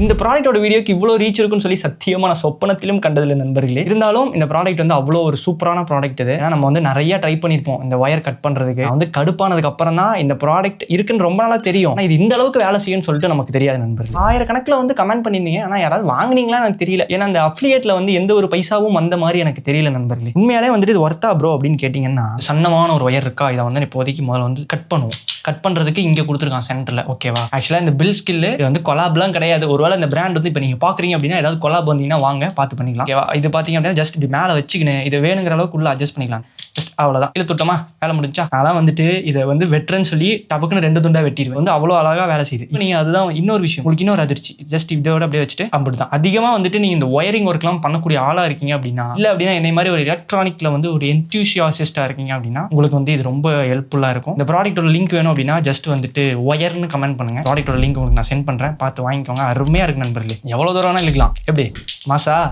இந்த ப்ராடக்ட்டோட வீடியோக்கு இவ்வளோ ரீச் இருக்குன்னு சொல்லி சத்தியமாக நான் சொப்பனத்திலும் கண்டதில்லை நண்பர்களே. இருந்தாலும் இந்த ப்ராடக்ட் வந்து அவ்வளோ ஒரு சூப்பரான ப்ராடக்ட் இது. ஏன்னா நம்ம வந்து நிறைய ட்ரை பண்ணியிருப்போம் இந்த ஒயர் கட் பண்ணுறதுக்கு. வந்து கடுப்பானதுக்கு அப்புறம் தான் இந்த ப்ராடக்ட் இருக்குன்னு ரொம்ப நாளாக தெரியும். ஆனால் இது இந்த அளவுக்கு வேலை செய்யும்னு சொல்லிட்டு நமக்கு தெரியாது நண்பர்களே. ஆயிரக்கணக்கில் வந்து கமெண்ட் பண்ணியிருந்தீங்க. ஆனால் யாராவது வாங்கினீங்களா எனக்கு தெரியல. ஏன்னா அந்த அஃபிலியேட்ல வந்து எந்த ஒரு பைசாவும் வந்த மாதிரி எனக்கு தெரியல நண்பர்களே. உண்மையாலே வந்துட்டு இது ஒர்த்தா ப்ரோ அப்படின்னு கேட்டிங்கன்னா, சன்னமான ஒரு ஒயர் இருக்கா, இதை வந்து இப்போதைக்கு முதல்ல வந்து கட் பண்ணுவோம். கட் பண்ணுறதுக்கு இங்கே கொடுத்துருக்கான் சென்டரில். ஓகேவா? ஆக்சுவலாக இந்த பில் ஸ்கில் இது வந்து கொலாப்லாம் கிடையாது. ஒருவேளை இந்த பிராண்ட் வந்து இப்போ நீங்கள் பார்க்குறீங்க அப்படின்னா ஏதாவது கொலாப் வந்தீங்கன்னா வாங்க பார்த்து பண்ணிக்கலாம். ஓகேவா? இது பார்த்தீங்க அப்படின்னா ஜஸ்ட் இப்படி மேலே வச்சுக்கினேன் இது வேணுங்கிற அளவுக்கு உள்ள அட்ஜஸ்ட் பண்ணிக்கலாம். ஜஸ்ட் அவ்வளோதான். இல்லை துட்டமா வேலை முடிஞ்சா நான் வந்துட்டு இதை வந்து வெட்டுறேன்னு சொல்லி டப்புக்குன்னு 2 துண்டா வெட்டிடுவேன். வந்து அவ்வளோ அழகாக வேலை செய்யுது. இப்போ நீங்கள் அதுதான் இன்னொரு விஷயம், உங்களுக்கு இன்னொரு அதிர்ச்சி. ஜஸ்ட் இதோட அப்படியே வச்சுட்டு அப்படி தான். அதிகமாக வந்துட்டு நீங்கள் இந்த ஒயரிங் ஒர்க்லாம் பண்ணக்கூடிய ஆளாக இருக்கீங்க அப்படின்னா, இல்லை அப்படின்னா என்னை மாதிரி ஒரு எலக்ட்ரானிக்ல வந்து ஒரு என்தூசியாசிஸ்டாக இருக்கீங்க அப்படின்னா உங்களுக்கு வந்து இது ரொம்ப ஹெல்ப்ஃபுல்லாக இருக்கும். இந்த ப்ராடக்ட்டோட லிங்க் வேணும் அப்படின்னா ஜஸ்ட் வந்துட்டு ஒயர்னு கமெண்ட் பண்ணுங்க. ப்ராடக்ட்டோட லிங்க் உங்களுக்கு நான் சென்ட் பண்ணுறேன், பார்த்து வாங்கிக்கோங்க. அருமையாக இருக்கு நண்பர்களே. எவ்வளோ தூரம் வேணா இழுக்கலாம். எப்படி மாசா?